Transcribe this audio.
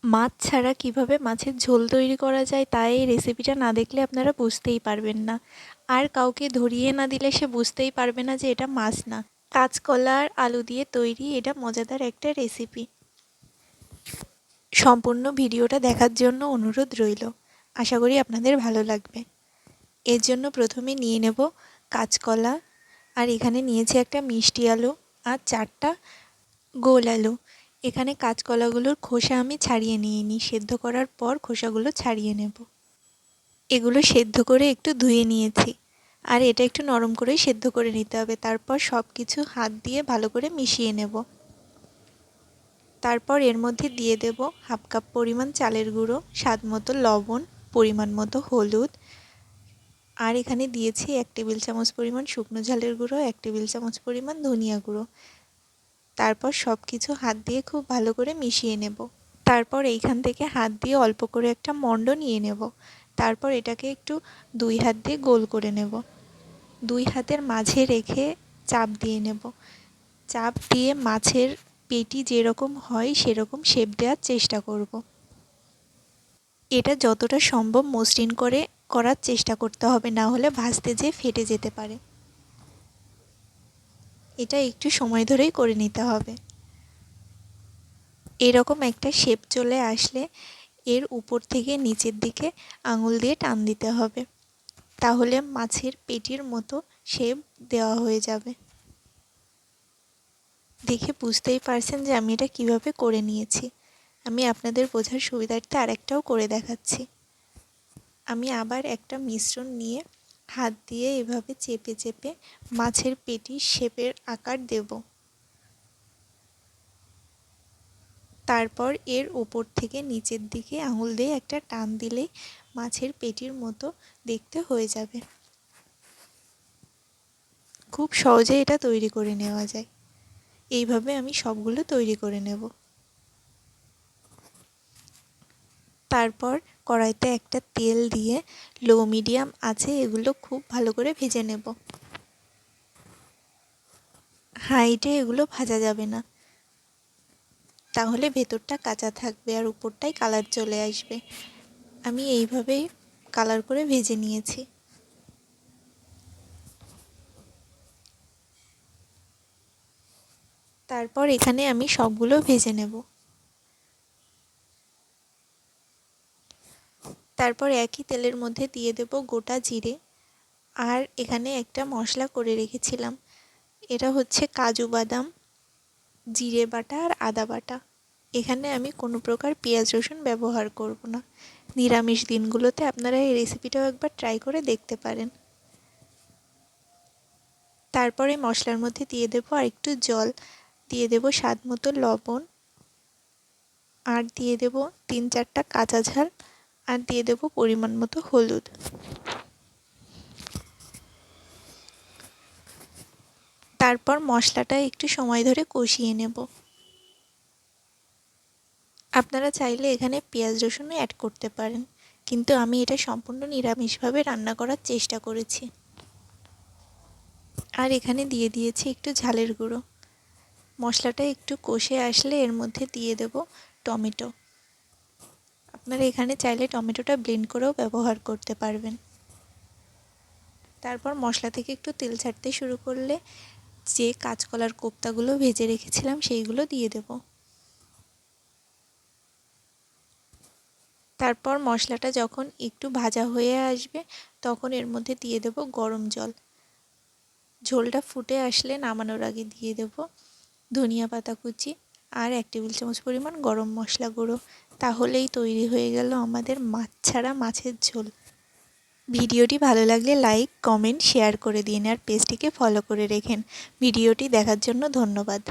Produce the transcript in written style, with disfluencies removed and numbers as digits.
মাছ ছাড়া কিভাবে মাছের ঝোল তৈরি করা যায় তা এই রেসিপিটা না দেখলে আপনারা বুঝতেই পারবেন না। আর কাউকে ধরিয়ে না দিলে সে বুঝতেই পারবে না যে এটা মাছ না। কাঁচকলা আর আলু দিয়ে তৈরি এটা মজাদার একটা রেসিপি। সম্পূর্ণ ভিডিওটা দেখার জন্য অনুরোধ রইল। আশা করি আপনাদের ভালো লাগবে। এর জন্য প্রথমে নিয়ে নেব কাঁচকলা, আর এখানে নিয়েছি একটা মিষ্টি আলু আর 4টা গোল আলু। এখানে কাঁচকলাগুলোর খোসা আমি ছাড়িয়ে নিয়ে নিই, সেদ্ধ করার পর খোসাগুলো ছাড়িয়ে নেব। এগুলো সেদ্ধ করে একটু ধুয়ে নিয়েছি, আর এটা একটু নরম করেই সেদ্ধ করে নিতে হবে। তারপর সব কিছু হাত দিয়ে ভালো করে মিশিয়ে নেব। তারপর এর মধ্যে দিয়ে দেব হাফ কাপ পরিমাণ চালের গুঁড়ো, স্বাদ মতো লবণ, পরিমাণ মতো হলুদ, আর এখানে দিয়েছি 1 টেবিল চামচ পরিমাণ শুকনো ঝালের গুঁড়ো, 1 টেবিল চামচ পরিমাণ ধনিয়া গুঁড়ো। তারপর সব কিছু হাত দিয়ে খুব ভালো করে মিশিয়ে নেব। তারপর এইখান থেকে হাত দিয়ে অল্প করে একটা মণ্ড নিয়ে নেব। তারপর এটাকে একটু 2 হাত দিয়ে গোল করে নেব। 2 হাতের মাঝে রেখে চাপ দিয়ে নেব। চাপ দিয়ে মাছের পেটি যেরকম হয় সেরকম শেপ দেওয়ার চেষ্টা করব। এটা যতটা সম্ভব মসৃণ করে করার চেষ্টা করতে হবে, না হলে ভাজতে যেয়ে ফেটে যেতে পারে। এটা একটু সময় ধরেই করে নিতে হবে। এরকম একটা শেপ চলে আসলে এর উপর থেকে নিচের দিকে আঙুল দিয়ে টান দিতে হবে, তাহলে মাছের পেটির মতো শেপ দেওয়া হয়ে যাবে। দেখে বুঝতেই পারছেন যে আমি এটা কিভাবে করে নিয়েছি। আমি আপনাদের বোঝার সুবিধার্থে আরেকটাও করে দেখাচ্ছি। আমি আবার একটা মিশ্রণ নিয়ে হাত দিয়ে এভাবে চেপে চেপে মাছের পেটির শেপের আকার দেব। তারপর এর উপর থেকে নিচের দিকে আঙুল দিয়ে একটা টান দিলেই মাছের পেটির মতো দেখতে হয়ে যাবে। খুব সহজে এটা তৈরি করে নেওয়া যায়। এইভাবে আমি সবগুলো তৈরি করে নেব। তারপর কড়াইতে একটা তেল দিয়ে লো মিডিয়াম আঁচে এগুলো খুব ভালো করে ভেজে নেব। হাইটে এগুলো ভাজা যাবে না, তাহলে ভেতরটা কাঁচা থাকবে আর উপরটাই কালার চলে আসবে। আমি এইভাবেই কালার করে ভেজে নিয়েছি। তারপর এখানে আমি সবগুলো ভেজে নেব। তারপর একই তেলের মধ্যে দিয়ে দেব গোটা জিরে, আর এখানে একটা মশলা করে রেখেছিলাম। এটা হচ্ছে কাজু বাদাম, জিরে বাটা আর আদা বাটা। এখানে আমি কোনো প্রকার পেঁয়াজ রসুন ব্যবহার করব না। নিরামিষ দিনগুলোতে আপনারা এই রেসিপিটাও একবার ট্রাই করে দেখতে পারেন। তারপরে মশলার মধ্যে দিয়ে দেব আর একটু জল, দিয়ে দেব স্বাদ মতো লবণ, আর দিয়ে দেব 3-4টা কাঁচা ঝাল, আর দিয়ে দেব পরিমাণ মতো হলুদ। তারপর মশলাটা একটু সময় ধরে কষিয়ে নেব। আপনারা চাইলে এখানে পেঁয়াজ রসুনও অ্যাড করতে পারেন, কিন্তু আমি এটা সম্পূর্ণ নিরামিষভাবে রান্না করার চেষ্টা করেছি। আর এখানে দিয়ে দিয়েছি একটু ঝালের গুঁড়ো। মশলাটা একটু কষে আসলে এর মধ্যে দিয়ে দেব টমেটো। আপনারা এখানে চাইলে টমেটোটা ব্লেন্ড করেও ব্যবহার করতে পারবেন। তারপর মশলা থেকে একটু তেল ছাড়তে শুরু করলে যে কাঁচকলার কোপ্তাগুলো ভেজে রেখেছিলাম সেইগুলো দিয়ে দেব। তারপর মশলাটা যখন একটু ভাজা হয়ে আসবে তখন এর মধ্যে দিয়ে দেব গরম জল। ঝোলটা ফুটে আসলে নামানোর আগে দিয়ে দেব ধনিয়া পাতা কুচি আর 1 টেবিল চামচ পরিমাণ গরম মশলা গুঁড়ো। তাহলেই তৈরি হয়ে গেল আমাদের মাছ ছাড়া মাছের ঝোল। ভিডিওটি ভালো লাগলে লাইক, কমেন্ট, শেয়ার করে দিন আর পেজটিকে ফলো করে রেখেন। ভিডিওটি দেখার জন্য ধন্যবাদ।